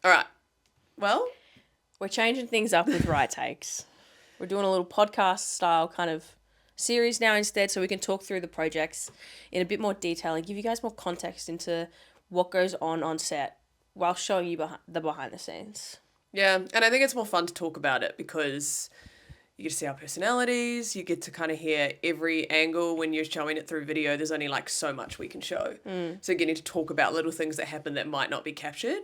All right. Well, We're changing things up with Rite Takes. We're doing a little podcast style kind of series now instead, so we can talk through the projects in a bit more detail and give you guys more context into what goes on set while showing you the behind the scenes. yeah, and I think it's more fun to talk about it because you get to see our personalities, you get to kind of hear every angle. When you're showing it through video, there's only like so much we can show. So getting to talk about little things that happen that might not be captured,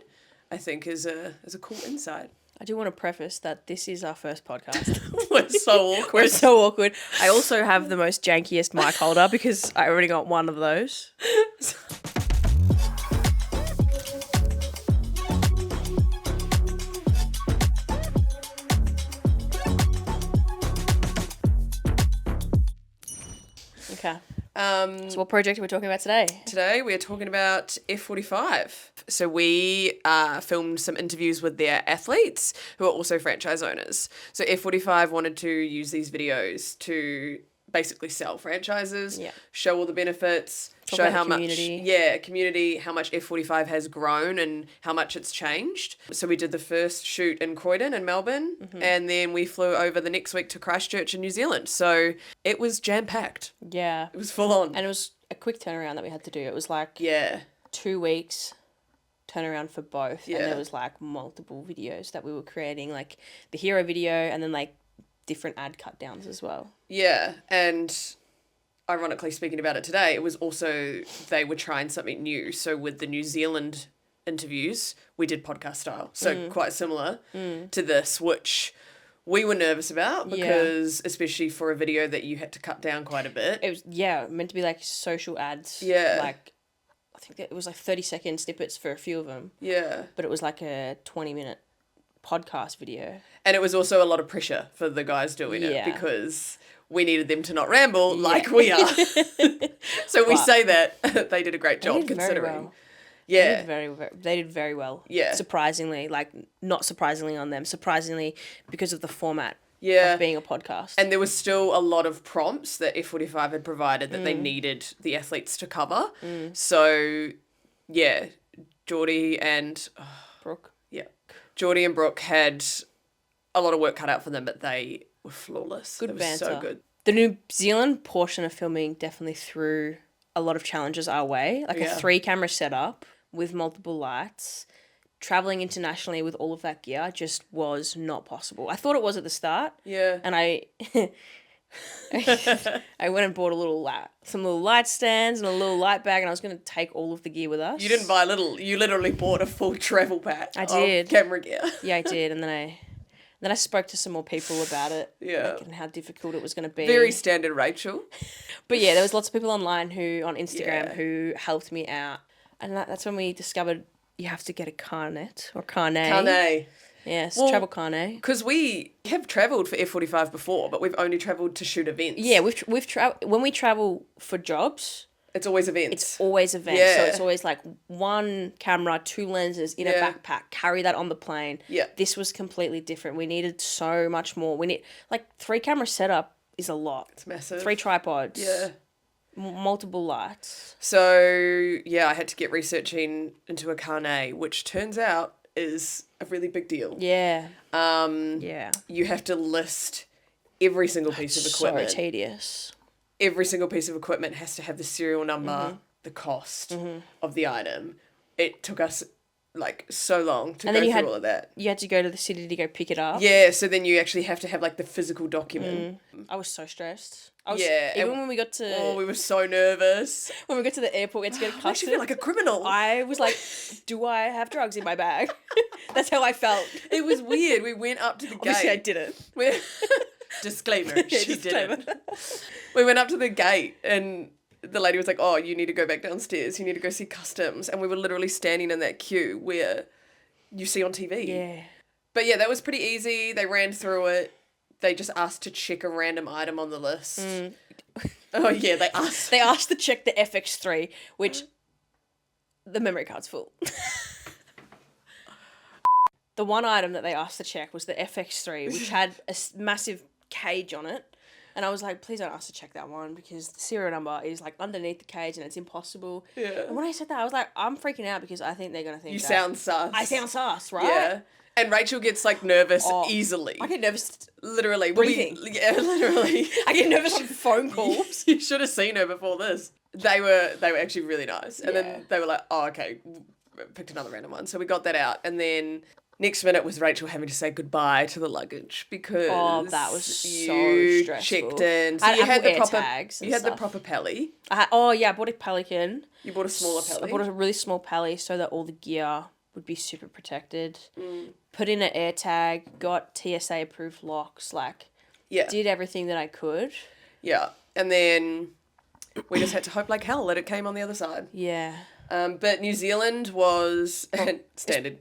I think is a cool insight. I do want to preface that this is our first podcast. We're so awkward. We're so awkward. I also have the most jankiest mic holder because I already got one of those. Okay. So what project are we talking about today? Today we are talking about F45. So we filmed some interviews with their athletes who are also franchise owners. So F45 wanted to use these videos to basically sell franchises, show all the benefits, show how community. Community, how much F45 has grown and how much it's changed. So we did the first shoot in Croydon in Melbourne, and then we flew over the next week to Christchurch in New Zealand. So it was jam-packed. Yeah. It was full on. And it was a quick turnaround that we had to do. It was like 2 weeks turnaround for both. Yeah. And there was like multiple videos that we were creating, like the hero video and then like different ad cut downs as well. Yeah, and ironically speaking about it today, it was also, they were trying something new. So with the New Zealand interviews, we did podcast style. So quite similar to this, which we were nervous about because especially for a video that you had to cut down quite a bit. It was, meant to be like social ads. Yeah. Like, I think it was like 30-second snippets for a few of them. Yeah. But it was like a 20-minute podcast video. And it was also a lot of pressure for the guys doing it because we needed them to not ramble like we are. So we say that they did a great job considering. Very well. Yeah. They did very well. Yeah. Surprisingly, like not surprisingly on them, surprisingly because of the format of being a podcast. And there was still a lot of prompts that F45 had provided that they needed the athletes to cover. So, yeah, Geordie and Brooke. Yeah. Geordie and Brooke had a lot of work cut out for them, but they were flawless. Good it was banter. so good. The New Zealand portion of filming definitely threw a lot of challenges our way. Like a 3-camera setup with multiple lights. Traveling internationally with all of that gear just was not possible. I thought it was at the start. Yeah. And I went and bought some little light stands and a little light bag, and I was going to take all of the gear with us. You didn't buy little. You literally bought a full travel pack of camera gear. Yeah, I did. And then I spoke to some more people about it. Yeah. Like, and how difficult it was going to be. Very standard Rachel. But yeah, there was lots of people online on Instagram who helped me out. And that's when we discovered you have to get a carnet or carnet. Carnet. Yes, travel carnet. Because we have travelled for F45 before, but we've only travelled to shoot events. Yeah, when we travel for jobs, it's always events. It's always events. Yeah. So it's always like 1 camera, 2 lenses in a backpack, carry that on the plane. Yeah. This was completely different. We needed so much more. We need 3-camera setup is a lot. It's massive. 3 tripods. Yeah. Multiple lights. So, yeah, I had to get researching into a carnet, which turns out is a really big deal. Yeah. Yeah. You have to list every single piece of equipment. So tedious. Every single piece of equipment has to have the serial number, the cost of the item. It took us so long to go through all of that. You had to go to the city to go pick it up. Yeah, so then you actually have to have the physical document. I was so stressed. Even when we got to... Oh, we were so nervous. When we got to the airport, we had to get I custody. actually feel like a criminal. I was like, do I have drugs in my bag? That's how I felt. It was weird. We went up to the gate. Obviously, I didn't. Disclaimer, she didn't. We went up to the gate and the lady was like, oh, you need to go back downstairs. You need to go see customs. And we were literally standing in that queue where you see on TV. Yeah. But yeah, that was pretty easy. They ran through it. They just asked to check a random item on the list. Oh, yeah, they asked. They asked to check the FX3, which the memory card's full. The one item that they asked to check was the FX3, which had a massive cage on it. And I was like, please don't ask to check that one because the serial number is like underneath the cage and it's impossible. Yeah. And when I said that, I was like, I'm freaking out because I think they're going to think You that sound sus. I sound sus, right? Yeah. And Rachel gets like nervous easily. I get nervous literally. breathing. Yeah, literally. I get nervous on phone calls. You should have seen her before this. They were actually really nice. And then they were like, oh, okay, picked another random one. So we got that out. And then next minute was Rachel having to say goodbye to the luggage because that was so you stressful. checked in. So you had the proper tags. You had the proper pally. I bought a Pelican. You bought a smaller pally. I bought a really small pally so that all the gear would be super protected. Put in an air tag, got TSA approved locks, did everything that I could. Yeah. And then we just had to hope like hell that it came on the other side. Yeah. But New Zealand was standard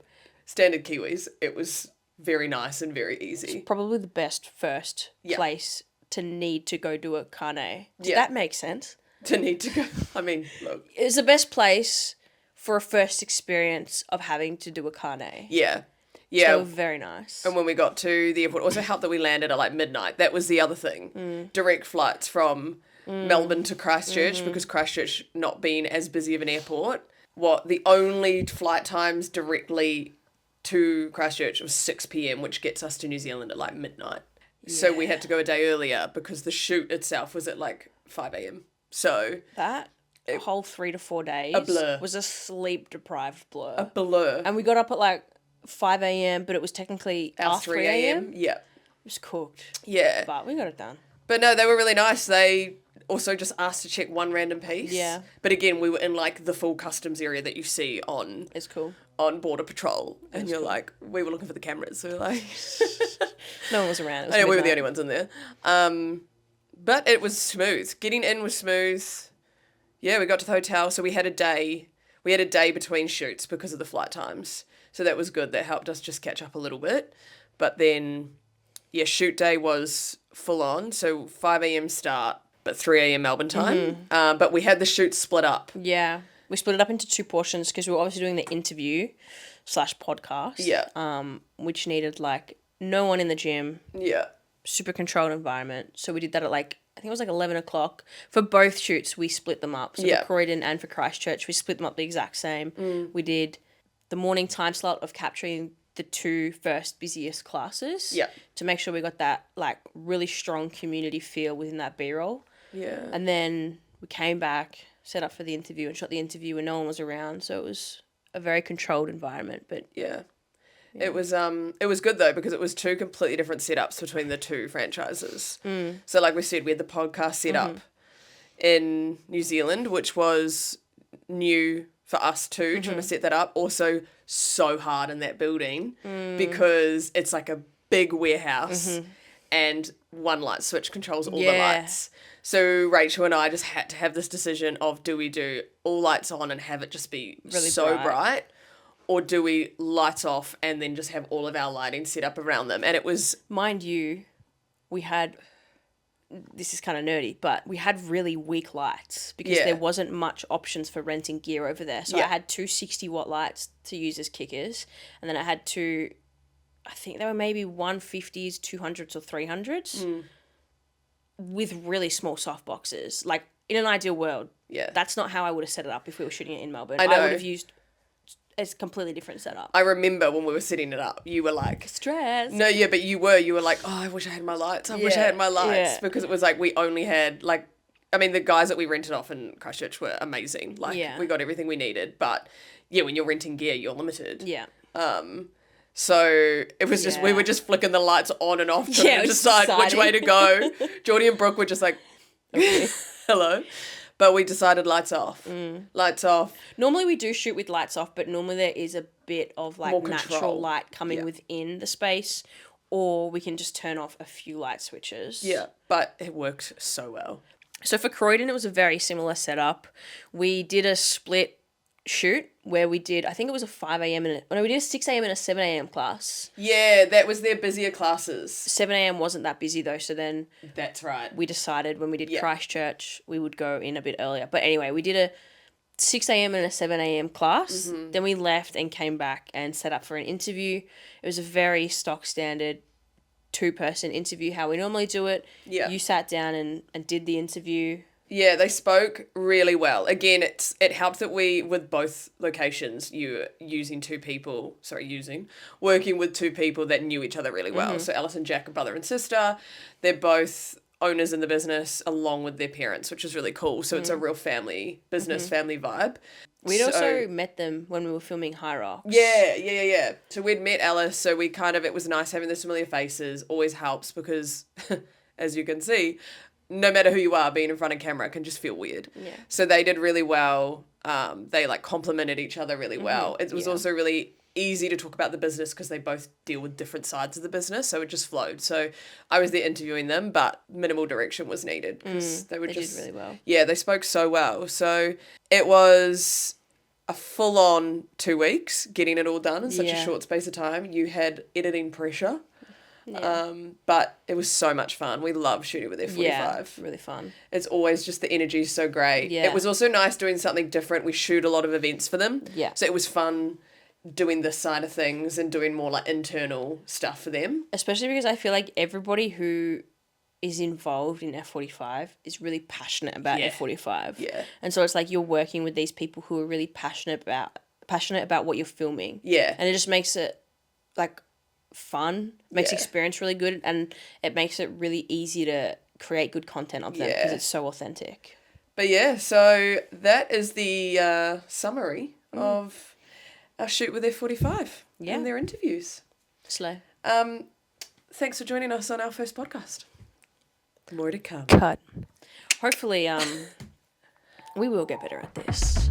Kiwis. It was very nice and very easy. It's probably the best first place to need to go do a carne. Does that make sense? To need to go. I mean, look. It's the best place for a first experience of having to do a carne. Yeah. Yeah. So very nice. And when we got to the airport, it also helped that we landed at like midnight. That was the other thing. Direct flights from Melbourne to Christchurch because Christchurch not being as busy of an airport. The only flight times directly to Christchurch was 6 p.m, which gets us to New Zealand at like midnight. Yeah. So we had to go a day earlier because the shoot itself was at like 5 a.m. So that whole 3 to 4 days was a sleep deprived blur. A blur. And we got up at like 5 a.m, but it was technically our 3 a.m. Yeah. It was cooked. Yeah. But we got it done. But no, they were really nice. They also just asked to check one random piece. Yeah. But again, we were in like the full customs area that you see on... It's cool. On Border Patrol. And you're cool. Like, we were looking for the cameras. So we're like... No one was around. It was we were the only ones in there. But it was smooth. Getting in was smooth. Yeah, we got to the hotel. So we had a day. We had a day between shoots because of the flight times. So that was good. That helped us just catch up a little bit. But then, yeah, shoot day was full on. So 5 a.m. start, but 3 a.m. Melbourne time. But we had the shoot split up. Yeah. We split it up into 2 portions because we were obviously doing the interview / podcast. Yeah. Which needed like no one in the gym. Yeah. Super controlled environment. So we did that at like, I think it was like 11 o'clock. For both shoots, we split them up. So for Croydon and for Christchurch, we split them up the exact same. We did the morning time slot of capturing the 2 first busiest classes. Yeah. To make sure we got that like really strong community feel within that B-roll. Yeah. And then we came back, set up for the interview and shot the interview when no one was around. So it was a very controlled environment, but yeah. It was good though because it was 2 completely different setups between the 2 franchises. So like we said, we had the podcast set up in New Zealand, which was new for us too, trying to set that up. Also so hard in that building because it's like a big warehouse and one light switch controls all the lights. So Rachel and I just had to have this decision of do we do all lights on and have it just be really so bright or do we lights off and then just have all of our lighting set up around them? And it was... Mind you, we had... This is kind of nerdy, but we had really weak lights because there wasn't much options for renting gear over there. So I had 2 60-watt lights to use as kickers and then I had 2... I think they were maybe 150s, 200s or 300s with really small soft boxes. Like, in an ideal world, that's not how I would have set it up if we were shooting it in Melbourne. I would have used a completely different setup. I remember when we were setting it up, you were like... Stress. No, yeah, but you were like, oh, I wish I had my lights. I wish I had my lights. Because it was like we only had, like... I mean, the guys that we rented off in Christchurch were amazing. Like, we got everything we needed. But, yeah, when you're renting gear, you're limited. Yeah. So it was just, we were just flicking the lights on and off trying to decide which way to go. Geordie and Brooke were just like, hello. But we decided lights off. Lights off. Normally we do shoot with lights off, but normally there is a bit of like natural light coming within the space, or we can just turn off a few light switches. Yeah, but it worked so well. So for Croydon, it was a very similar setup. We did a split shoot where we did, I think it was a 5 a.m. we did a 6 a.m. and a 7 a.m. class. Yeah, that was their busier classes. 7 a.m. wasn't that busy though, so then... That's right. We decided when we did Christchurch, we would go in a bit earlier. But anyway, we did a 6 a.m. and a 7 a.m. class. Then we left and came back and set up for an interview. It was a very stock standard 2-person interview how we normally do it. Yeah. You sat down and did the interview. Yeah, they spoke really well. Again, it helped that we, with both locations, working with 2 people that knew each other really well. So Alice and Jack are brother and sister. They're both owners in the business along with their parents, which is really cool. So it's a real family vibe. We'd also met them when we were filming High Rocks. Yeah. So we'd met Alice, so it was nice having those familiar faces. Always helps because, as you can see, no matter who you are, being in front of camera can just feel weird. Yeah. So they did really well. They complimented each other really well. It was also really easy to talk about the business because they both deal with different sides of the business, so it just flowed. So I was there interviewing them, but minimal direction was needed because they did really well. Yeah, they spoke so well. So it was a full-on 2 weeks getting it all done in such a short space of time. You had editing pressure. Yeah. But it was so much fun. We love shooting with F45. Yeah, really fun. It's always just the energy is so great. Yeah. It was also nice doing something different. We shoot a lot of events for them. Yeah. So it was fun doing this side of things and doing more internal stuff for them. Especially because I feel like everybody who is involved in F45 is really passionate about F45. Yeah. And so it's you're working with these people who are really passionate about what you're filming. Yeah. And it just makes it fun, makes the experience really good, and it makes it really easy to create good content of them because it's so authentic. But yeah, so that is the summary of our shoot with F45 and their interviews. Slow. Thanks for joining us on our first podcast. More to come. Cut. Hopefully, we will get better at this.